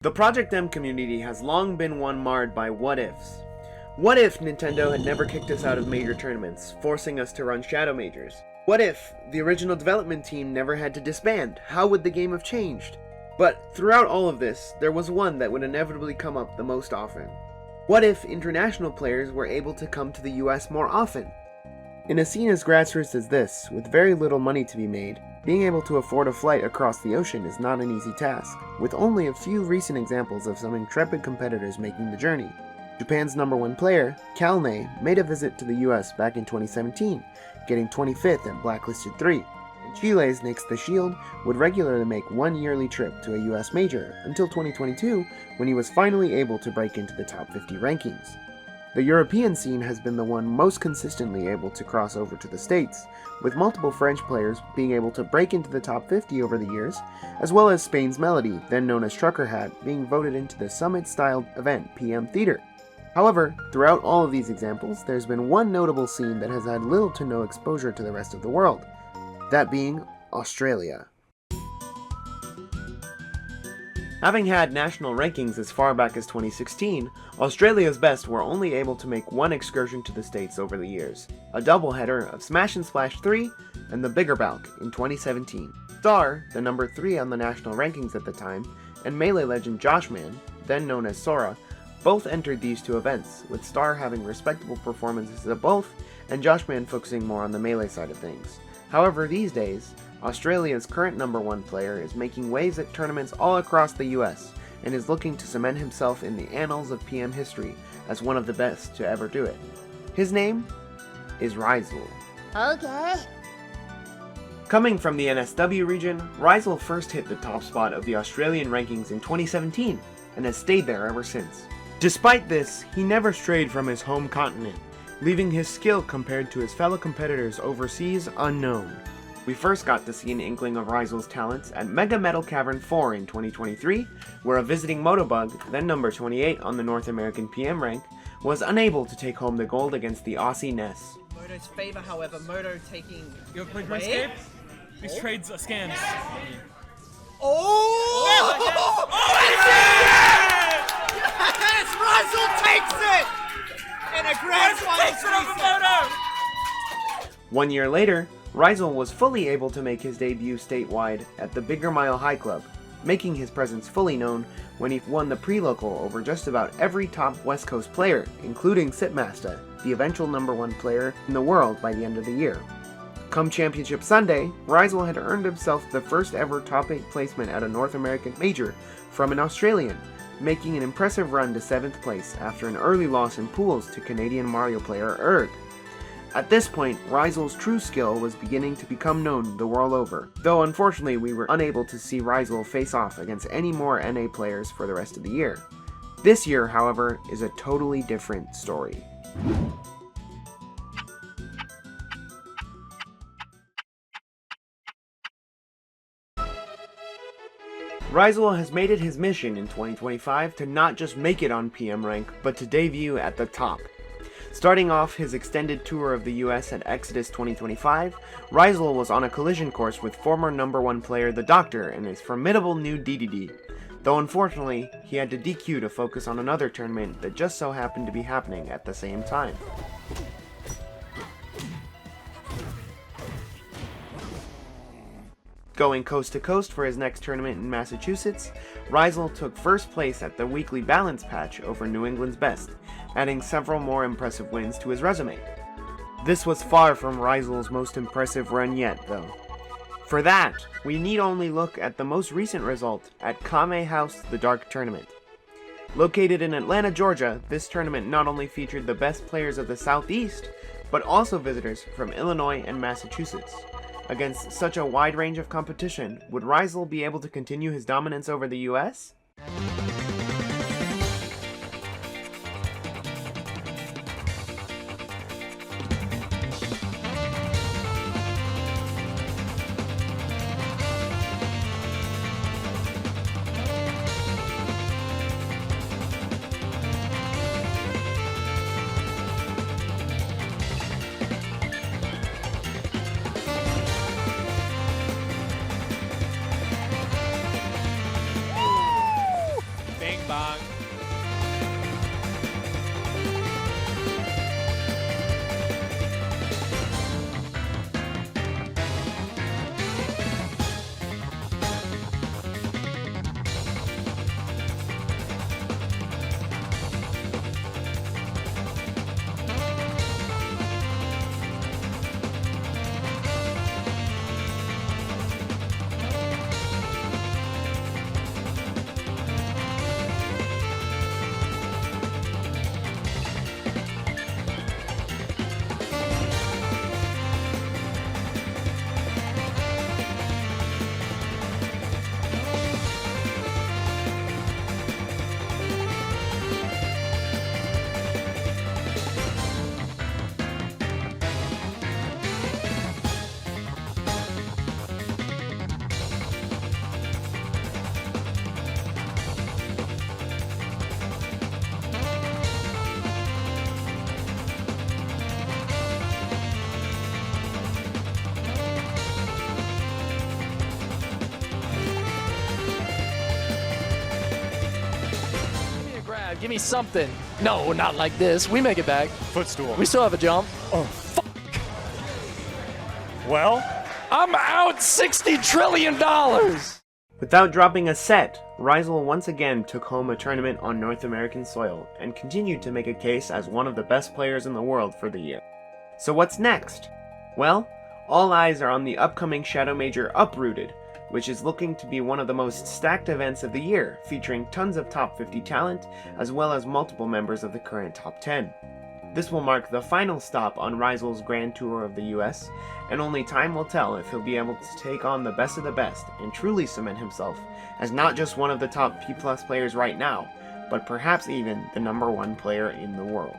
The Project M community has long been one marred by what-ifs. What if Nintendo had never kicked us out of major tournaments, forcing us to run shadow majors? What if the original development team never had to disband? How would the game have changed? But throughout all of this, there was one that would inevitably come up the most often. What if international players were able to come to the US more often? In a scene as grassroots as this, with very little money to be made, being able to afford a flight across the ocean is not an easy task, with only a few recent examples of some intrepid competitors making the journey. Japan's #1 player, Kalne, made a visit to the US back in 2017, getting 25th at Blacklisted 3, and Chile's Nix the Shield would regularly make one yearly trip to a US major until 2022, when he was finally able to break into the top 50 rankings. The European scene has been the one most consistently able to cross over to the States, with multiple French players being able to break into the top 50 over the years, as well as Spain's Melody, then known as Trucker Hat, being voted into the Summit-styled event PM Theater. However, throughout all of these examples, there's been one notable scene that has had little to no exposure to the rest of the world, that being Australia. Having had national rankings as far back as 2016, Australia's best were only able to make one excursion to the States over the years, a doubleheader of Smash and Splash 3 and the Bigger Balk in 2017. Star, the number 3 on the national rankings at the time, and Melee legend Joshman, then known as Sora, both entered these two events, with Star having respectable performances at both, and Joshman focusing more on the Melee side of things. However, these days, Australia's current #1 player is making waves at tournaments all across the US, and is looking to cement himself in the annals of PM history as one of the best to ever do it. His name is Ryzuul. Okay. Coming from the NSW region, Risel first hit the top spot of the Australian rankings in 2017, and has stayed there ever since. Despite this, he never strayed from his home continent, leaving his skill compared to his fellow competitors overseas unknown. We first got to see an inkling of Ryzuul's talents at Mega Metal Cavern 4 in 2023, where a visiting Motobug, then number 28 on the North American PM rank, was unable to take home the gold against the Aussie Ness. Moto's favor, however, Moto taking You have played away. RuneScape? These trades scams. Oh! Yes! Ryzuul takes it! In a grand final Takes it over Moto! 1 year later, Ryzuul was fully able to make his debut statewide at the Bigger Mile High Club, making his presence fully known when he won the pre-local over just about every top West Coast player, including Sipmaster, the eventual #1 player in the world by the end of the year. Come Championship Sunday, Ryzuul had earned himself the first ever top 8 placement at a North American major from an Australian, making an impressive run to 7th place after an early loss in pools to Canadian Mario player Erg. At this point, Ryzuul's true skill was beginning to become known the world over, though unfortunately we were unable to see Ryzuul face off against any more NA players for the rest of the year. This year, however, is a totally different story. Ryzuul has made it his mission in 2025 to not just make it on PM rank, but to debut at the top. Starting off his extended tour of the US at Exodus 2025, Ryzuul was on a collision course with former #1 player The Doctor and his formidable new DDD, though unfortunately he had to DQ to focus on another tournament that just so happened to be happening at the same time. Going coast to coast for his next tournament in Massachusetts, Ryzuul took first place at the weekly balance patch over New England's best, adding several more impressive wins to his resume. This was far from Ryzuul's most impressive run yet, though. For that, we need only look at the most recent result at Kame House The Dark Tournament. Located in Atlanta, Georgia, this tournament not only featured the best players of the Southeast, but also visitors from Illinois and Massachusetts. Against such a wide range of competition, would Ryzuul be able to continue his dominance over the US? bang. Give me something. No, not like this. We make it back. Footstool. We still have a jump. Oh, fuck. Well, I'm out $60 trillion. Without dropping a set, Ryzuul once again took home a tournament on North American soil and continued to make a case as one of the best players in the world for the year. So what's next? Well, all eyes are on the upcoming Shadow Major Uprooted, which is looking to be one of the most stacked events of the year, featuring tons of top 50 talent, as well as multiple members of the current top 10. This will mark the final stop on Ryzuul's Grand Tour of the US, and only time will tell if he'll be able to take on the best of the best and truly cement himself as not just one of the top P+ players right now, but perhaps even the #1 player in the world.